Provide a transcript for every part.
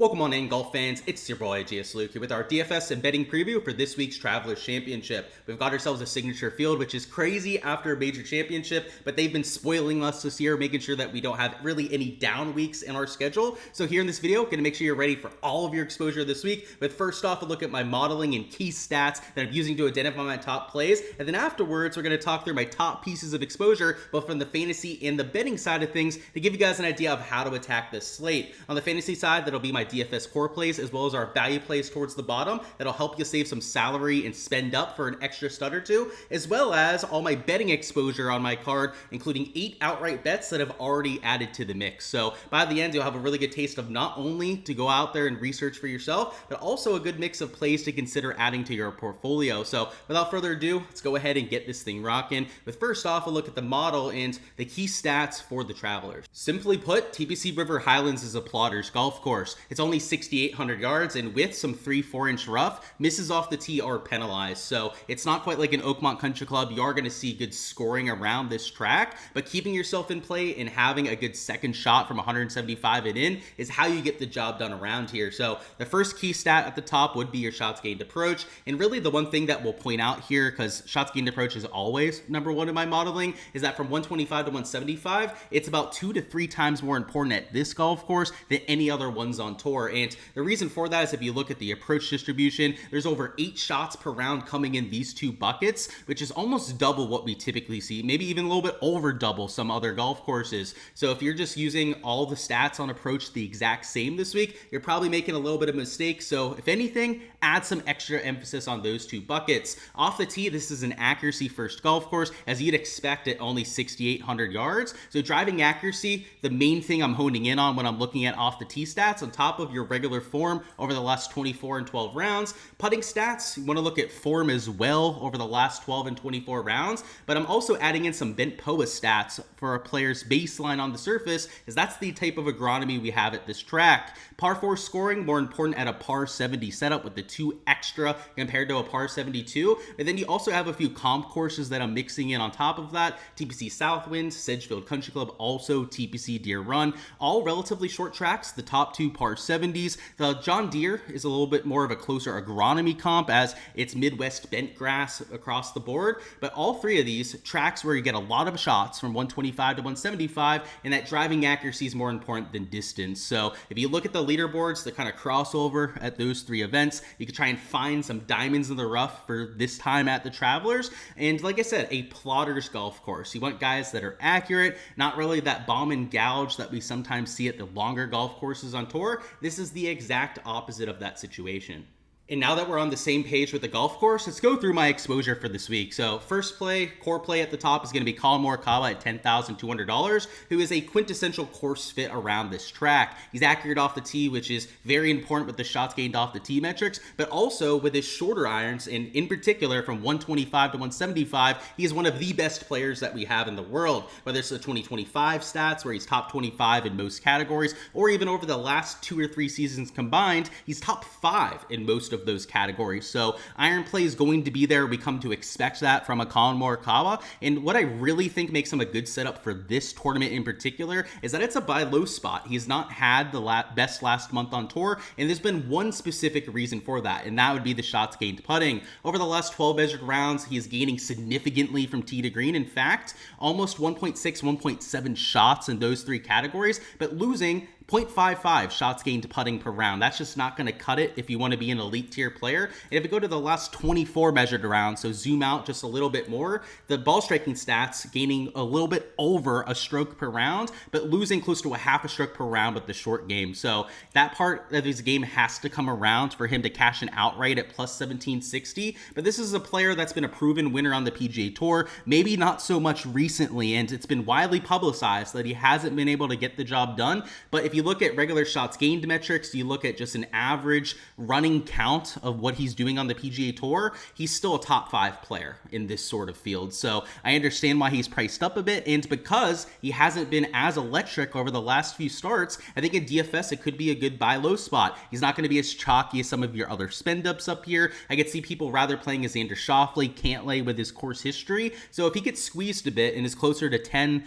Welcome on in, golf fans. It's your boy Gsluke here with our DFS and betting preview for this week's Travelers Championship. We've got ourselves a signature field, which is crazy after a major championship, but they've been spoiling us this year, making sure that we don't have really any down weeks in our schedule. So here in this video, going to make sure you're ready for all of your exposure this week. But first off, a look at my modeling and key stats that I'm using to identify my top plays. And then afterwards, we're going to talk through my top pieces of exposure, both from the fantasy and the betting side of things, to give you guys an idea of how to attack this slate. On the fantasy side, that'll be my DFS core plays as well as our value plays towards the bottom. That'll help you save some salary and spend up for an extra stud or two, as well as all my betting exposure on my card, including 8 outright bets that I've already added to the mix. So by the end, you'll have a really good taste of not only to go out there and research for yourself, but also a good mix of plays to consider adding to your portfolio. So without further ado, let's go ahead and get this thing rocking. With first off, a look at the model and the key stats for the Travelers. Simply put, TPC River Highlands is a plotter's golf course. It's only 6,800 yards, and with some 3-4 inch rough, misses off the tee are penalized. So it's not quite like an Oakmont Country Club. You are going to see good scoring around this track, but keeping yourself in play and having a good second shot from 175 and in is how you get the job done around here. So the first key stat at the top would be your shots gained approach, and really the one thing that we'll point out here, because shots gained approach is always number one in my modeling, is that from 125 to 175, it's about 2 to 3 times more important at this golf course than any other ones on tour. And the reason for that is if you look at the approach distribution, there's over 8 shots per round coming in these two buckets, which is almost double what we typically see, maybe even a little bit over double some other golf courses. So if you're just using all the stats on approach the exact same this week, you're probably making a little bit of a mistake. So if anything, add some extra emphasis on those two buckets. Off the tee, this is an accuracy first golf course, as you'd expect at only 6,800 yards. So driving accuracy, the main thing I'm honing in on when I'm looking at off the tee stats on top of your regular form over the last 24 and 12 rounds. Putting stats, you want to look at form as well over the last 12 and 24 rounds, but I'm also adding in some bent POA stats for a player's baseline on the surface, as that's the type of agronomy we have at this track. Par 4 scoring, more important at a par 70 setup with the 2 extra compared to a par 72. And then you also have a few comp courses that I'm mixing in on top of that. TPC Southwind, Sedgefield Country Club, also TPC Deer Run, all relatively short tracks, the top 2 par 70s. The John Deere is a little bit more of a closer agronomy comp, as it's Midwest bent grass across the board, but all 3 of these tracks where you get a lot of shots from 125 to 175, and that driving accuracy is more important than distance. So if you look at the leaderboards, the kind of crossover at those 3 events, you can try and find some diamonds in the rough for this time at the Travelers. And like I said, a plotter's golf course. You want guys that are accurate, not really that bomb and gouge that we sometimes see at the longer golf courses on tour. This is the exact opposite of that situation. And now that we're on the same page with the golf course, let's go through my exposure for this week. So first play, core play at the top is going to be Collin Morikawa at $10,200, who is a quintessential course fit around this track. He's accurate off the tee, which is very important with the shots gained off the tee metrics, but also with his shorter irons, and in particular from 125 to 175, he is one of the best players that we have in the world, whether it's the 2025 stats where he's top 25 in most categories, or even over the last 2 or 3 seasons combined, he's top 5 in most of those categories. So iron play is going to be there. We come to expect that from a Collin Morikawa. And what I really think makes him a good setup for this tournament in particular is that it's a buy low spot. He's not had the best last month on tour, and there's been one specific reason for that, and that would be the shots gained putting. Over the last 12 measured rounds, he is gaining significantly from tee to green. In fact, almost 1.6, 1.7 shots in those 3 categories, but losing 0.55 shots gained putting per round. That's just not going to cut it if you want to be an elite tier player. And if we go to the last 24 measured rounds, so zoom out just a little bit more, the ball striking stats gaining a little bit over a stroke per round, but losing close to a half a stroke per round with the short game. So that part of his game has to come around for him to cash an outright at plus 1760. But this is a player that's been a proven winner on the PGA Tour, maybe not so much recently, and it's been widely publicized that he hasn't been able to get the job done. But if you look at regular shots gained metrics, you look at just an average running count of what he's doing on the PGA Tour, he's still a top 5 player in this sort of field. So I understand why he's priced up a bit, and because he hasn't been as electric over the last few starts, I think in DFS it could be a good buy low spot. He's not going to be as chalky as some of your other spend ups up here. I could see people rather playing as Xander Schauffele, Cantlay with his course history. So if he gets squeezed a bit and is closer to 10,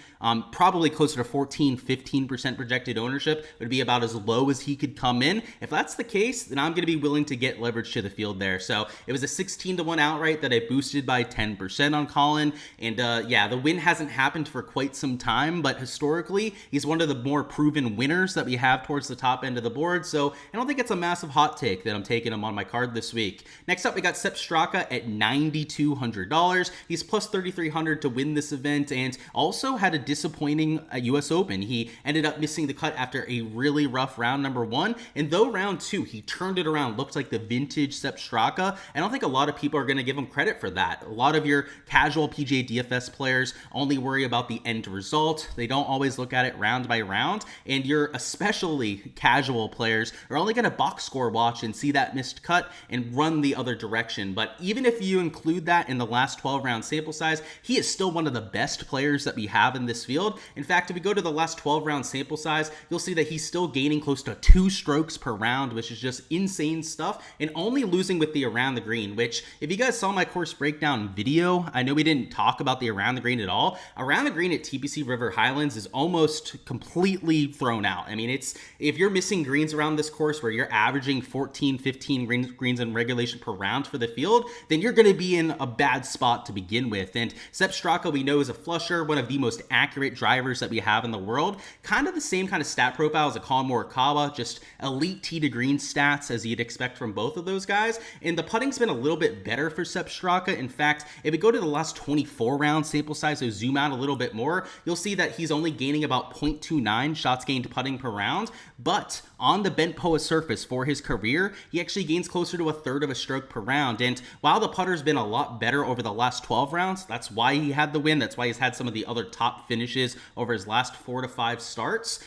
probably closer to 14, 15% projected ownership, would be about as low as he could come in. If that's the case, then I'm going to be willing to get leverage to the field there. So it was a 16-1 outright that I boosted by 10% on Collin. And yeah, the win hasn't happened for quite some time, but historically, he's one of the more proven winners that we have towards the top end of the board. So I don't think it's a massive hot take that I'm taking him on my card this week. Next up, we got Sepp Straka at $9,200. He's plus 3,300 to win this event, and also had a disappointing US Open. He ended up missing the cut after a really rough round number 1, and though round 2 he turned it around, looked like the vintage Sepp Straka. I don't think a lot of people are going to give him credit for that. A lot of your casual PGA DFS players only worry about the end result. They don't always look at it round by round, and your especially casual players are only going to box score watch and see that missed cut and run the other direction. But even if you include that in the last 12 round sample size, he is still one of the best players that we have in this field. In fact, if we go to the last 12 round sample size, you'll see that he's still gaining close to 2 strokes per round, which is just insane stuff, and only losing with the around the green, which if you guys saw my course breakdown video, I know we didn't talk about the around the green at all. Around the green at TPC River Highlands is almost completely thrown out. I mean, it's if you're missing greens around this course where you're averaging 14, 15 greens in regulation per round for the field, then you're going to be in a bad spot to begin with. And Sepp Straka, we know, is a flusher, one of the most accurate drivers that we have in the world. Kind of the same kind of stat profile as a Collin Morikawa, just elite tee to green stats as you'd expect from both of those guys. And the putting's been a little bit better for Sepp Straka. In fact, if we go to the last 24 round sample size, so zoom out a little bit more, you'll see that he's only gaining about 0.29 shots gained putting per round. But on the bent POA surface for his career, he actually gains closer to a third of a stroke per round. And while the putter's been a lot better over the last 12 rounds, that's why he had the win. That's why he's had some of the other top finishes over his last 4 to 5 starts.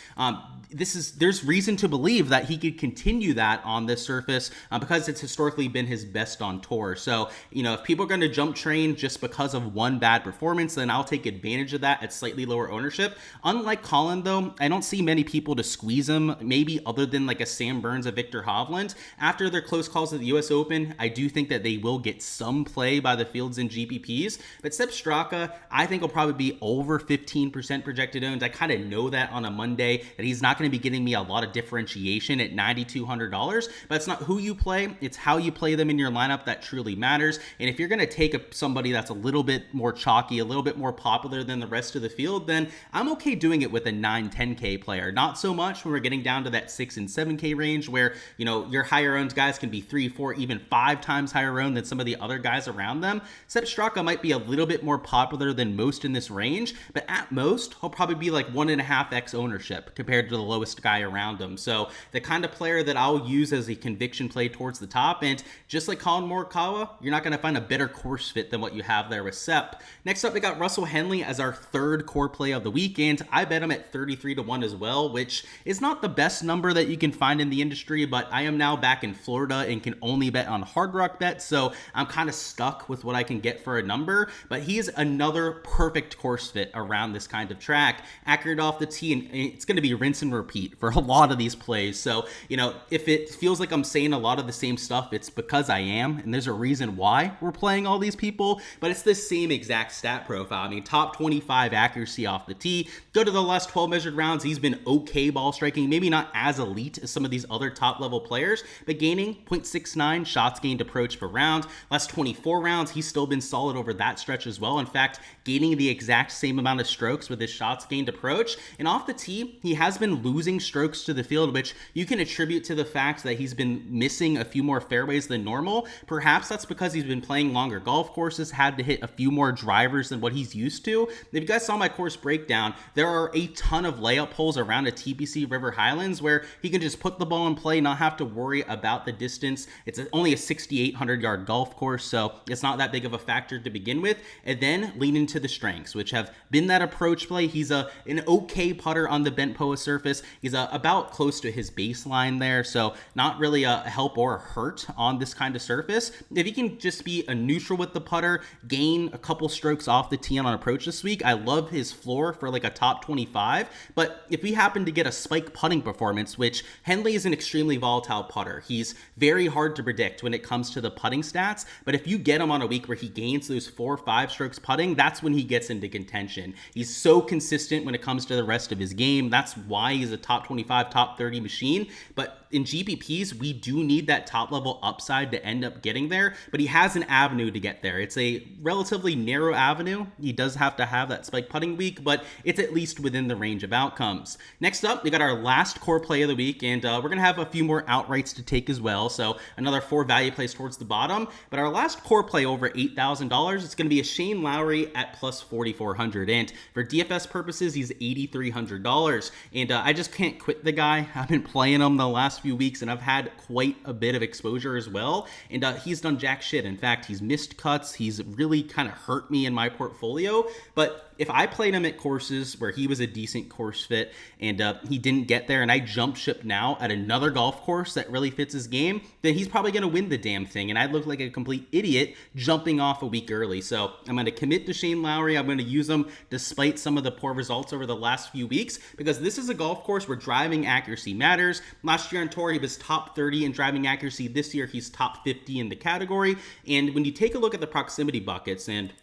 There's reason to believe that he could continue that on this surface because it's historically been his best on tour. So, if people are going to jump train just because of one bad performance, then I'll take advantage of that at slightly lower ownership. Unlike Collin, though, I don't see many people to squeeze him, maybe other than like a Sam Burns, a Victor Hovland. After their close calls at the US Open, I do think that they will get some play by the fields and GPPs. But Sepp Straka, I think will probably be over 15% projected owned. I kind of know that on a Monday that he's not going to be getting me a lot of differentiation at $9,200, but it's not who you play, it's how you play them in your lineup that truly matters. And if you're going to take somebody that's a little bit more chalky, a little bit more popular than the rest of the field, then I'm okay doing it with a 9-10K player. Not so much when we're getting down to that 6 and 7K range where, your higher owned guys can be 3, 4, even 5 times higher owned than some of the other guys around them. Sepp Straka might be a little bit more popular than most in this range, but at most, he'll probably be like 1.5x ownership compared to the lowest guy around him. So the kind of player that I'll use as a conviction play towards the top, and just like Collin Morikawa, you're not going to find a better course fit than what you have there with Sepp. Next up, we got Russell Henley as our third core play of the week, and I bet him at 33-1 as well, which is not the best number that you can find in the industry, but I am now back in Florida and can only bet on Hard Rock bets, so I'm kind of stuck with what I can get for a number. But he is another perfect course fit around this kind of track. Accurate off the tee, and it's going to be rinse and repeat for a lot of these plays. So, if it feels like I'm saying a lot of the same stuff, it's because I am, and there's a reason why we're playing all these people, but it's the same exact stat profile. I mean, top 25 accuracy off the tee. Go to the last 12 measured rounds, he's been okay ball striking, maybe not as elite as some of these other top level players, but gaining 0.69 shots gained approach per round. Last 24 rounds, he's still been solid over that stretch as well. In fact, gaining the exact same amount of strokes with his shots gained approach. And off the tee, he has been losing strokes to the field, which you can attribute to the fact that he's been missing a few more fairways than normal. Perhaps that's because he's been playing longer golf courses, had to hit a few more drivers than what he's used to. If you guys saw my course breakdown, there are a ton of layup holes around a TPC River Highlands where he can just put the ball in play, not have to worry about the distance. It's only a 6,800 yard golf course, so it's not that big of a factor to begin with. And then lean into the strengths, which have been that approach play. He's an okay putter on the bent POA surface. He's about close to his baseline there, so not really a help or a hurt on this kind of surface. If he can just be a neutral with the putter, gain a couple strokes off the tee on an approach this week, I love his floor for like a top 25. But if we happen to get a spike putting performance, which which Henley is an extremely volatile putter. He's very hard to predict when it comes to the putting stats, but if you get him on a week where he gains those 4 or 5 strokes putting, that's when he gets into contention. He's so consistent when it comes to the rest of his game. That's why he's a top 25, top 30 machine. But in GPPs, we do need that top level upside to end up getting there, but he has an avenue to get there. It's a relatively narrow avenue. He does have to have that spike putting week, but it's at least within the range of outcomes. Next up, we got our last core play of the week, and we're going to have a few more outrights to take as well. So another 4 value plays towards the bottom, but our last core play over $8,000, it's going to be a Shane Lowry at plus 4,400. And for DFS purposes, he's $8,300. And I just can't quit the guy. I've been playing him the last few weeks, and I've had quite a bit of exposure as well. And he's done jack shit. In fact, he's missed cuts. He's really kind of hurt me in my portfolio. But if I played him at courses where he was a decent course fit and he didn't get there, and I jump ship now at another golf course that really fits his game, then he's probably going to win the damn thing. And I'd look like a complete idiot jumping off a week early. So I'm going to commit to Shane Lowry. I'm going to use him despite some of the poor results over the last few weeks, because this is a golf course where driving accuracy matters. Last year on tour, he was top 30 in driving accuracy. This year, he's top 50 in the category. And when you take a look at the proximity buckets, and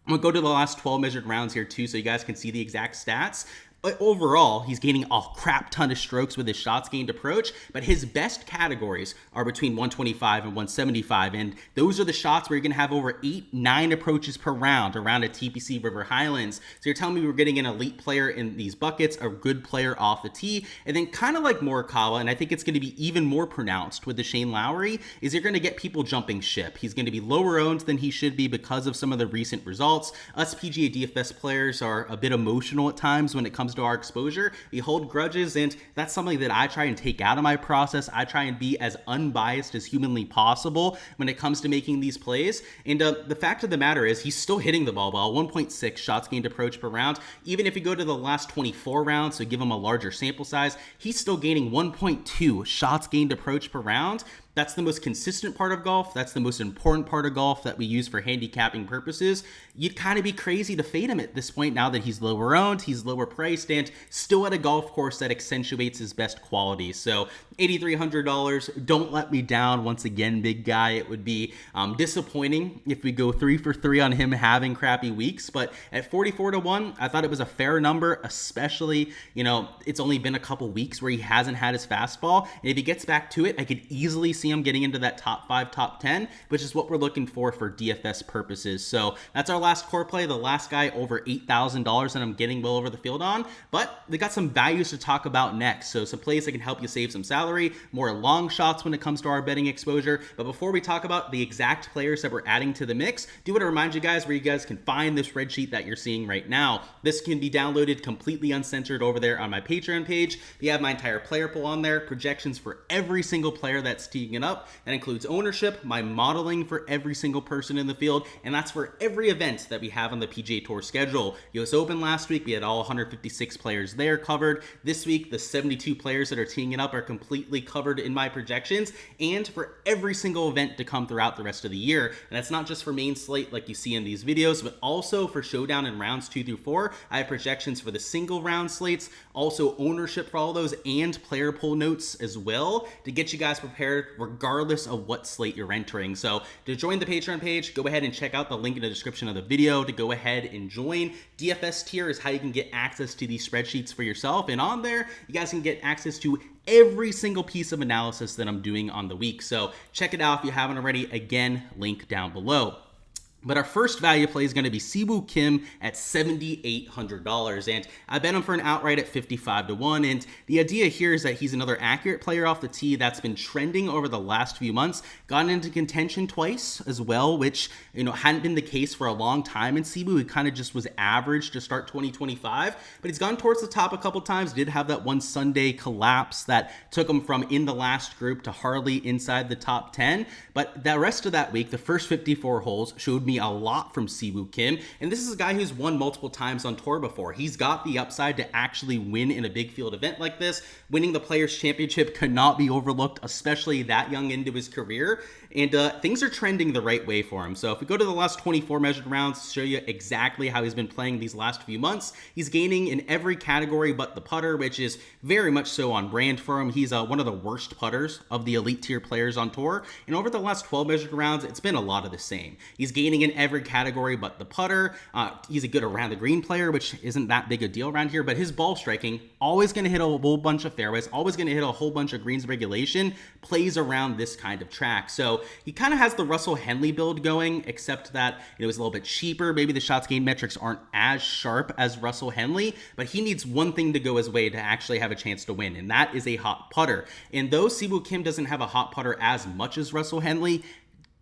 I'm going to go to the last 12 measured rounds here too, so you guys can see the exact stats. Overall, he's gaining a crap ton of strokes with his shots gained approach, but his best categories are between 125 and 175, and those are the shots where you're going to have over 8-9 approaches per round around a TPC River Highlands. So you're telling me we're getting an elite player in these buckets, a good player off the tee, and then kind of like Morikawa, and I think it's going to be even more pronounced with the Shane Lowry, is you're going to get people jumping ship. He's going to be lower owned than he should be because of some of the recent results. Us PGA DFS players are a bit emotional at times when it comes to our exposure. We hold grudges, and that's something that I try and take out of my process. I try and be as unbiased as humanly possible when it comes to making these plays. And the fact of the matter is, he's still hitting the ball well. 1.6 shots gained approach per round. Even if you go to the last 24 rounds, so give him a larger sample size, he's still gaining 1.2 shots gained approach per round. That's the most consistent part of golf. That's the most important part of golf that we use for handicapping purposes. You'd kind of be crazy to fade him at this point now that he's lower owned, he's lower priced, and still at a golf course that accentuates his best qualities. So $8,300, don't let me down once again, big guy. It would be disappointing if we go 3 for 3 on him having crappy weeks, but at 44 to 1, I thought it was a fair number, especially, it's only been a couple weeks where he hasn't had his fastball, and if he gets back to it, I could easily see him getting into that top 5, top 10, which is what we're looking for DFS purposes. So that's our last core play, the last guy over $8,000 that I'm getting well over the field on, but we got some values to talk about next. So some plays that can help you save some salary, more long shots when it comes to our betting exposure. But before we talk about the exact players that we're adding to the mix, do want to remind you guys where you guys can find this spreadsheet that you're seeing right now. This can be downloaded completely uncensored over there on my Patreon page. We have my entire player pool on there, projections for every single player that's teeing it up. That includes ownership, my modeling for every single person in the field, and that's for every event that we have on the PGA Tour schedule. US Open last week, we had all 156 players there covered. This week, the 72 players that are teeing it up are completely covered in my projections, and for every single event to come throughout the rest of the year. And that's not just for main slate like you see in these videos, but also for showdown in rounds 2 through 4. I have projections for the single round slates, also ownership for all those, and player pool notes as well to get you guys prepared regardless of what slate you're entering. So to join the Patreon page, go ahead and check out the link in the description of the video to go ahead and join. DFS tier is how you can get access to these spreadsheets for yourself, and on there you guys can get access to every single piece of analysis that I'm doing on the week. So check it out if you haven't already. Again, link down below. But our first value play is going to be Siwoo Kim at $7,800, and I bet him for an outright at 55 to 1. And the idea here is that he's another accurate player off the tee that's been trending over the last few months, gotten into contention twice as well, which hadn't been the case for a long time in Siwoo. He kind of just was average to start 2025, but he's gone towards the top a couple times. Did have that one Sunday collapse that took him from in the last group to hardly inside the top 10. But the rest of that week, the first 54 holes showed me me a lot from Siwoo Kim. And this is a guy who's won multiple times on tour before. He's got the upside to actually win in a big field event like this. Winning the Players' Championship cannot be overlooked, especially that young into his career. And things are trending the right way for him. So if we go to the last 24 measured rounds, show you exactly how he's been playing these last few months. He's gaining in every category but the putter, which is very much so on brand for him. He's one of the worst putters of the elite tier players on tour. And over the last 12 measured rounds, it's been a lot of the same. He's gaining in every category but the putter. He's a good around the green player, which isn't that big a deal around here. But his ball striking, always going to hit a whole bunch of fairways, always going to hit a whole bunch of greens regulation, plays around this kind of track. So he kind of has the Russell Henley build going, except that it was a little bit cheaper. Maybe the shots gained metrics aren't as sharp as Russell Henley, but he needs one thing to go his way to actually have a chance to win, and that is a hot putter. And though Siwoo Kim doesn't have a hot putter as much as Russell Henley,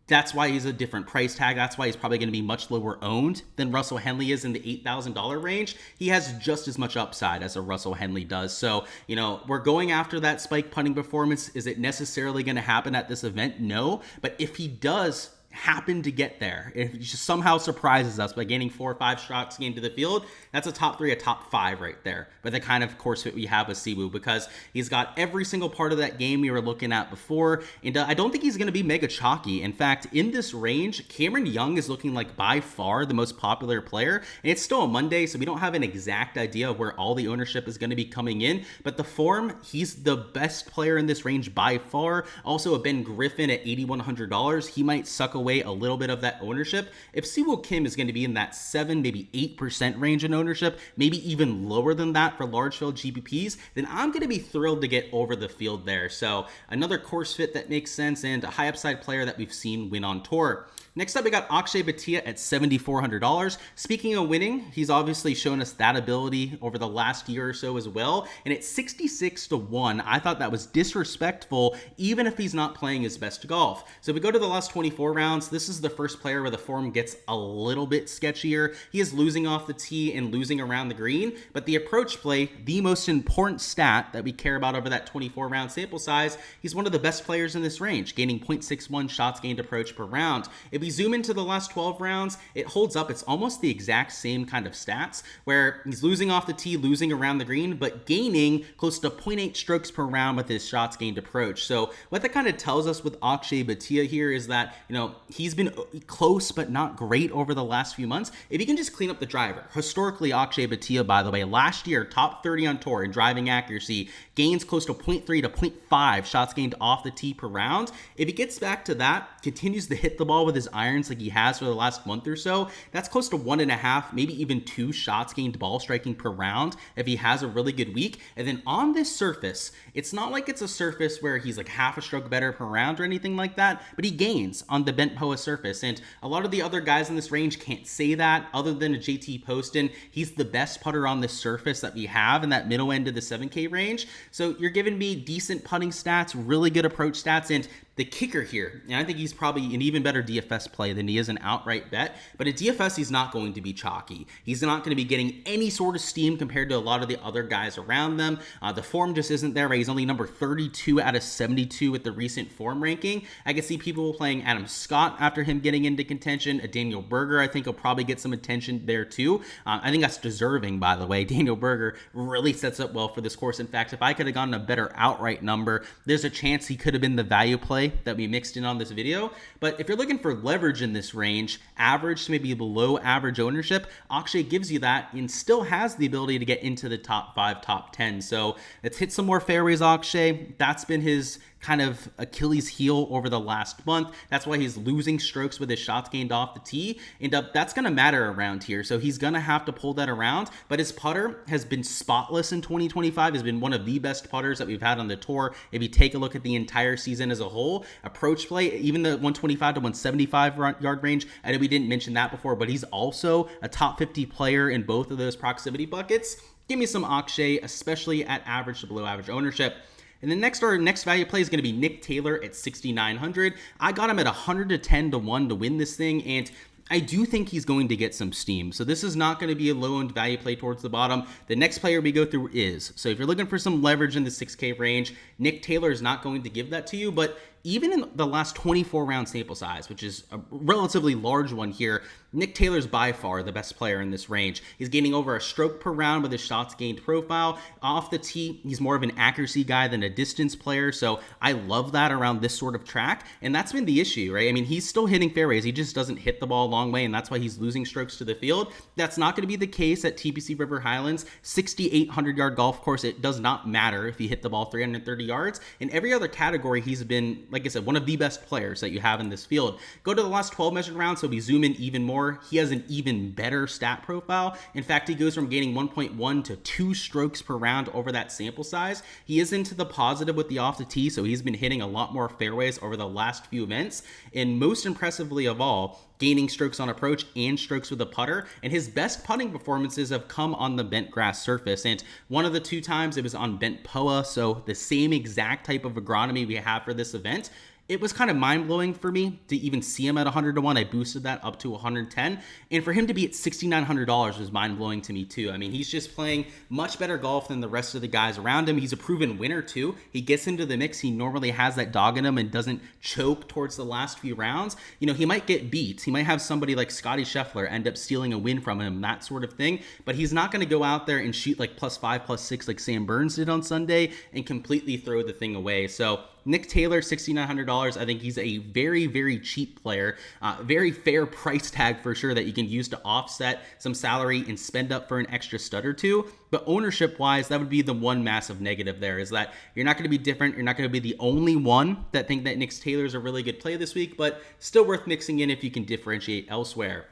that's why he's a different price tag. That's why he's probably going to be much lower owned than Russell Henley is in the $8,000 range. He has just as much upside as a Russell Henley does. So, we're going after that spike putting performance. Is it necessarily going to happen at this event? No. But if he does happen to get there, if he just somehow surprises us by gaining 4 or 5 shots gained to the field, that's a top 3, a top 5 right there. But the kind of course fit we have with Siwoo, because he's got every single part of that game we were looking at before, and I don't think he's going to be mega chalky. In fact, in this range, Cameron Young is looking like by far the most popular player, and it's still a Monday, so we don't have an exact idea of where all the ownership is going to be coming in, but the form, he's the best player in this range by far. Also, a Ben Griffin at $8,100, he might suck away a little bit of that ownership. If Siwoo Kim is going to be in that 7, maybe 8% range in ownership, maybe even lower than that for large field GPPs, then I'm going to be thrilled to get over the field there. So another course fit that makes sense, and a high upside player that we've seen win on tour. Next up, we got Akshay Bhatia at $7,400. Speaking of winning, he's obviously shown us that ability over the last year or so as well. And at 66 to 1, I thought that was disrespectful, even if he's not playing his best golf. So if we go to the last 24 rounds, this is the first player where the form gets a little bit sketchier. He is losing off the tee and losing around the green, but the approach play, the most important stat that we care about over that 24 round sample size, he's one of the best players in this range, gaining 0.61 shots gained approach per round. If we zoom into the last 12 rounds, it holds up. It's almost the exact same kind of stats, where he's losing off the tee, losing around the green, but gaining close to 0.8 strokes per round with his shots gained approach. So what that kind of tells us with Akshay Bhatia here is that, he's been close but not great over the last few months. If he can just clean up the driver. Historically, Akshay Bhatia, by the way, last year, top 30 on tour in driving accuracy, gains close to 0.3 to 0.5 shots gained off the tee per round. If he gets back to that, continues to hit the ball with his irons like he has for the last month or so, that's close to 1.5, maybe even 2 shots gained ball striking per round if he has a really good week. And then on this surface, it's not like it's a surface where he's like half a stroke better per round or anything like that, but he gains on the bent POA surface. And a lot of the other guys in this range can't say that, other than a JT Poston. He's the best putter on this surface that we have in that middle end of the 7K range. So you're giving me decent putting stats, really good approach stats, and the kicker here, and I think he's probably an even better DFS play than he is an outright bet, but at DFS, he's not going to be chalky. He's not going to be getting any sort of steam compared to a lot of the other guys around them. The form just isn't there, right? He's only number 32 out of 72 with the recent form ranking. I can see people playing Adam Scott after him getting into contention. A Daniel Berger, I think, will probably get some attention there too. I think that's deserving, by the way. Daniel Berger really sets up well for this course. In fact, if I could have gotten a better outright number, there's a chance he could have been the value play that we mixed in on this video. But if you're looking for leverage in this range, average to maybe below average ownership, Akshay gives you that and still has the ability to get into the top 5, top 10. So let's hit some more fairways, Akshay. That's been his kind of Achilles heel over the last month. That's why he's losing strokes with his shots gained off the tee. And that's going to matter around here. So he's going to have to pull that around. But his putter has been spotless in 2025. Has been one of the best putters that we've had on the tour. If you take a look at the entire season as a whole, approach play, even the 125 to 175 yard range, I know we didn't mention that before, but he's also a top 50 player in both of those proximity buckets. Give me some Akshay, especially at average to below average ownership. And then our next value play is going to be Nick Taylor at 6,900. I got him at 110 to 1 to win this thing, and I do think he's going to get some steam. So this is not going to be a low-owned value play towards the bottom. The next player we go through is. So if you're looking for some leverage in the 6K range, Nick Taylor is not going to give that to you, but even in the last 24 round sample size, which is a relatively large one here, Nick Taylor's by far the best player in this range. He's gaining over a stroke per round with his shots gained profile. Off the tee, he's more of an accuracy guy than a distance player, so I love that around this sort of track, and that's been the issue, right? I mean, he's still hitting fairways, he just doesn't hit the ball a long way, and that's why he's losing strokes to the field. That's not going to be the case at TPC River Highlands. 6,800-yard golf course, it does not matter if you hit the ball 330 yards. In every other category, he's been, like I said, one of the best players that you have in this field. Go to the last 12 measured rounds, so we zoom in even more. He has an even better stat profile. In fact, he goes from gaining 1.1 to 2 strokes per round over that sample size. He is into the positive with the off the tee, so he's been hitting a lot more fairways over the last few events. And most impressively of all, gaining strokes on approach and strokes with a putter, and his best putting performances have come on the bent grass surface, and one of the 2 times it was on bent POA, so the same exact type of agronomy we have for this event. It was kind of mind-blowing for me to even see him at 100 to 1. I boosted that up to 110. And for him to be at $6,900 was mind-blowing to me too. I mean, he's just playing much better golf than the rest of the guys around him. He's a proven winner too. He gets into the mix. He normally has that dog in him and doesn't choke towards the last few rounds. You know, he might get beat. He might have somebody like Scotty Scheffler end up stealing a win from him, that sort of thing. But he's not going to go out there and shoot like +5, +6 like Sam Burns did on Sunday and completely throw the thing away. So Nick Taylor, $6,900. I think he's a very, very cheap player. Very fair price tag for sure that you can use to offset some salary and spend up for an extra stud or two. But ownership-wise, that would be the one massive negative there, is that you're not going to be different. You're not going to be the only one that think that Nick Taylor is a really good play this week, but still worth mixing in if you can differentiate elsewhere.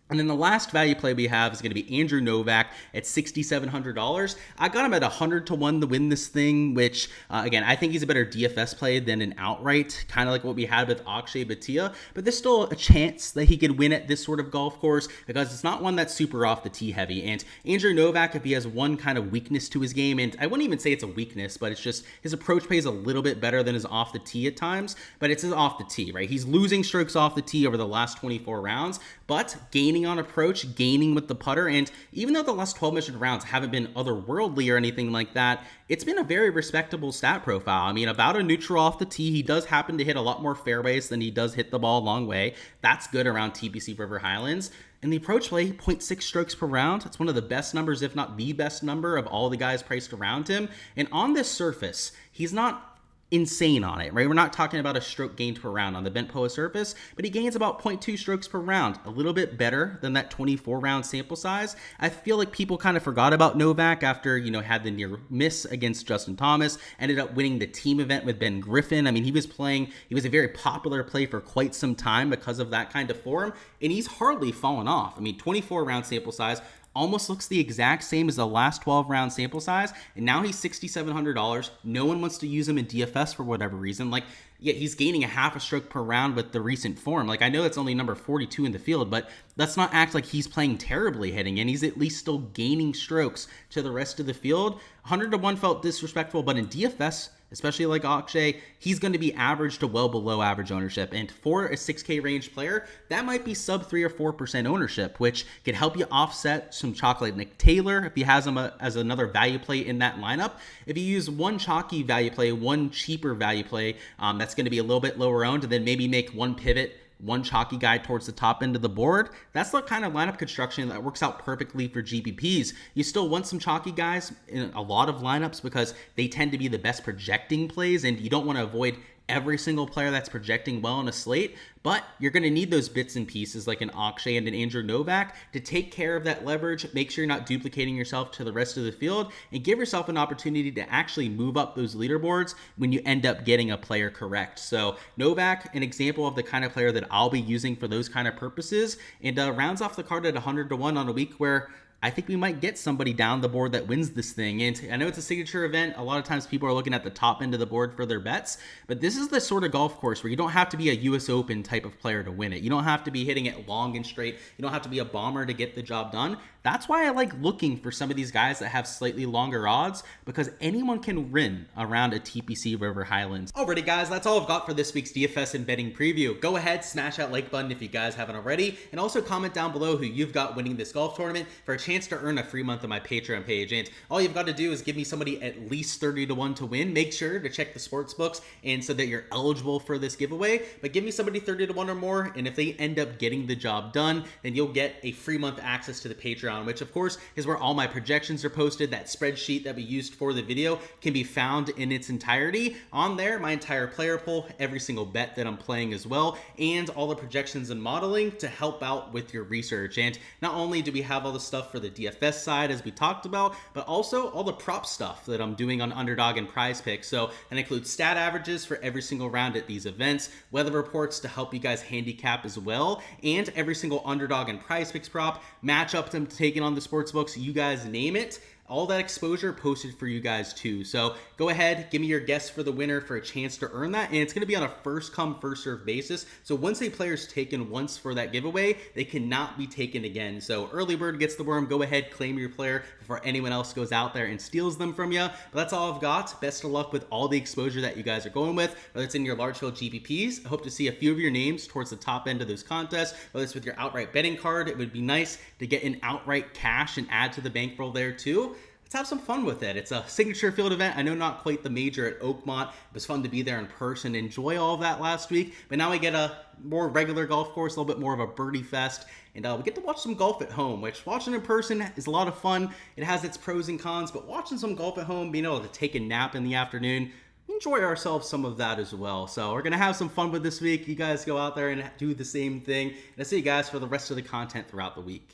And then the last value play we have is going to be Andrew Novak at $6,700. I got him at 100 to 1 to win this thing, which, again, I think he's a better DFS play than an outright, kind of like what we had with Akshay Bhatia. But there's still a chance that he could win at this sort of golf course because it's not one that's super off the tee heavy. And Andrew Novak, if he has one kind of weakness to his game, and I wouldn't even say it's a weakness, but it's just his approach play is a little bit better than his off the tee at times, but it's his off the tee, right? He's losing strokes off the tee over the last 24 rounds, but gaining on approach, gaining with the putter, and even though the last 12 measured rounds haven't been otherworldly or anything like that, it's been a very respectable stat profile. I mean, about a neutral off the tee. He does happen to hit a lot more fairways than he does hit the ball a long way. That's good around TPC River Highlands. And the approach play, 0.6 strokes per round. It's one of the best numbers, if not the best number of all the guys priced around him. And on this surface, he's not insane on it, right? We're not talking about a stroke gained per round on the bent POA surface, but he gains about 0.2 strokes per round, a little bit better than that 24 round sample size. I feel like people kind of forgot about Novak after, had the near miss against Justin Thomas, ended up winning the team event with Ben Griffin. I mean, he was a very popular play for quite some time because of that kind of form, and he's hardly fallen off. I mean, 24 round sample size, almost looks the exact same as the last 12 round sample size, and now he's $6,700. No one wants to use him in DFS for whatever reason. Yet he's gaining a half a stroke per round with the recent form. I know it's only number 42 in the field, but let's not act like he's playing terribly hitting, and he's at least still gaining strokes to the rest of the field. 100 to 1 felt disrespectful, but in DFS, especially like Akshay, he's going to be average to well below average ownership. And for a 6K range player, that might be sub 3 or 4% ownership, which could help you offset some chalk like Nick Taylor if he has him as another value play in that lineup. If you use one chalky value play, one cheaper value play, that's going to be a little bit lower owned, and then maybe make one pivot, one chalky guy towards the top end of the board, that's the kind of lineup construction that works out perfectly for GPPs. You still want some chalky guys in a lot of lineups because they tend to be the best projecting plays, and you don't want to avoid every single player that's projecting well on a slate, but you're going to need those bits and pieces like an Akshay and an Andrew Novak to take care of that leverage, make sure you're not duplicating yourself to the rest of the field, and give yourself an opportunity to actually move up those leaderboards when you end up getting a player correct. So Novak, an example of the kind of player that I'll be using for those kind of purposes, and rounds off the card at 100 to 1 on a week where I think we might get somebody down the board that wins this thing. And I know it's a signature event. A lot of times people are looking at the top end of the board for their bets, but this is the sort of golf course where you don't have to be a US Open type of player to win it. You don't have to be hitting it long and straight. You don't have to be a bomber to get the job done. That's why I like looking for some of these guys that have slightly longer odds, because anyone can win around a TPC River Highlands. Alrighty guys, that's all I've got for this week's DFS and betting preview. Go ahead, smash that like button if you guys haven't already, and also comment down below who you've got winning this golf tournament for a chance chance to earn a free month on my Patreon page. And all you've got to do is give me somebody at least 30 to 1 to win. Make sure to check the sports books and so that you're eligible for this giveaway. But give me somebody 30 to 1 or more, and if they end up getting the job done, then you'll get a free month access to the Patreon, which of course is where all my projections are posted. That spreadsheet that we used for the video can be found in its entirety. On there, my entire player pool, every single bet that I'm playing as well, and all the projections and modeling to help out with your research. And not only do we have all the stuff for the DFS side as we talked about, but also all the prop stuff that I'm doing on Underdog and Prize Picks. So that includes stat averages for every single round at these events, weather reports to help you guys handicap as well, and every single Underdog and Prize Picks prop, matchup I'm taking on the sports books, you guys name it. All that exposure posted for you guys too. So go ahead, give me your guess for the winner for a chance to earn that. And it's going to be on a first come, first serve basis. So once a player's taken once for that giveaway, they cannot be taken again. So early bird gets the worm. Go ahead, claim your player before anyone else goes out there and steals them from you. But that's all I've got. Best of luck with all the exposure that you guys are going with, whether it's in your large field GPPs. I hope to see a few of your names towards the top end of those contests, whether it's with your outright betting card. It would be nice to get an outright cash and add to the bankroll there too. Let's have some fun with it. It's a signature field event. I know not quite the major at Oakmont. It was fun to be there in person, enjoy all of that last week. But now we get a more regular golf course, a little bit more of a birdie fest. And we get to watch some golf at home, which watching in person is a lot of fun. It has its pros and cons, but watching some golf at home, being able to take a nap in the afternoon, enjoy ourselves some of that as well. So we're going to have some fun with this week. You guys go out there and do the same thing. And I'll see you guys for the rest of the content throughout the week.